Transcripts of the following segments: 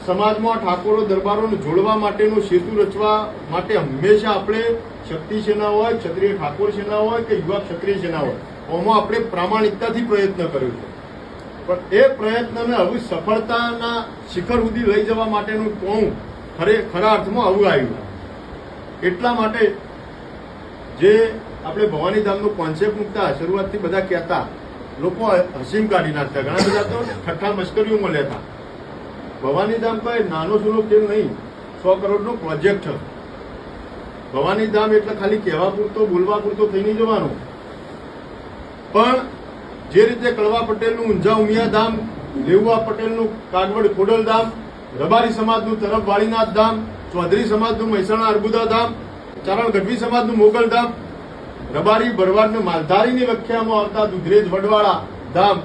સમાજમાં ઠાકોરો દરબારોને જોડવા માટેનો સેતુ રચવા માટે હંમેશા આપણે શક્તિ સેના હોય, ક્ષત્રિય ઠાકોર સેના હોય કે યુવા ક્ષત્રિય સેના હોય, આમાં આપણે પ્રામાણિકતાથી પ્રયત્ન કર્યો છે. પણ એ પ્રયત્નને હવે સફળતાના શિખર સુધી લઈ જવા માટેનું કોણ ખરા અર્થમાં આવું આવ્યું. એટલા માટે જે આપણે ભવાની ધામનો કોન્સેપ્ટ મૂકતા શરૂઆતથી બધા કહેતા, લોકો હસીમ કાઢી નાખતા, ઘણા બધા તો ઠઠ્ઠા મશ્કરીઓમાં લેતા. ભવાની ધામ કોઈ નાનો સૂનો ખેલ નહીં, 100 કરોડનો પ્રોજેક્ટ છે. ભવાની ધામ એટલે ખાલી કહેવા પૂરતો, બોલવા પૂરતો થઈ નહીં જવાનું. પણ જે રીતે કળવા પટેલનું ઊંઝા ઉમિયા ધામ, લેઉવા પટેલનું કાગવડ ખોડલ ધામ, રબારી સમાજનું તરફ વાળીનાથ ધામ, ચૌધરી સમાજનું મહેસાણા અર્બુદા ધામ, ચારણ ગઢવી સમાજનું મોગલ ધામ, રબારી ભરવાડ માલધારીની વ્યાખ્યામાં આવતા દુધરેજ વડવાળા ધામ,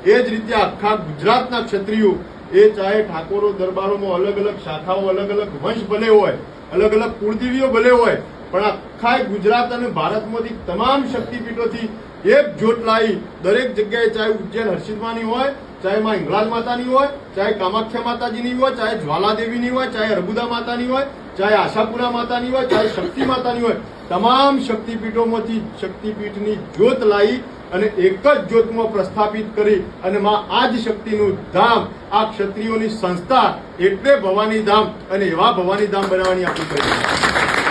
એ જ રીતે આખા ગુજરાતના ક્ષત્રિયો, એ ચાહે ઠાકોરો દરબારોમાં અલગ અલગ શાખાઓ, અલગ અલગ વંશ ભલે હોય, અલગ અલગ કુળદેવીઓ ભલે હોય, પણ આખા ગુજરાત અને ભારતમાંથી તમામ શક્તિપીઠોથી એક જોટ લાવી દરેક જગ્યાએ, ચાહે ઉજ્જૈન હર્ષિદમાની હોય, ચાહે માં હિંગળાજ માતાની હોય, ચાહે કામાખ્યા માતાજીની હોય, ચાહે જ્વાલાદેવીની હોય, ચાહે અર્બુદા માતાની હોય, ચાહે આશાપુરા માતાની હોય, ચાહે શક્તિ માતાની હોય, તમામ શક્તિપીઠોમાંથી શક્તિપીઠની જ્યોત લાવી અને એક જ જ્યોતમાં પ્રસ્થાપિત કરી અને માં આજ શક્તિનું ધામ, આ ક્ષત્રિયોની સંસ્થા એટલે ભવાની ધામ, અને એવા ભવાની ધામ બનાવવાની આપણી પ્રયત્ન.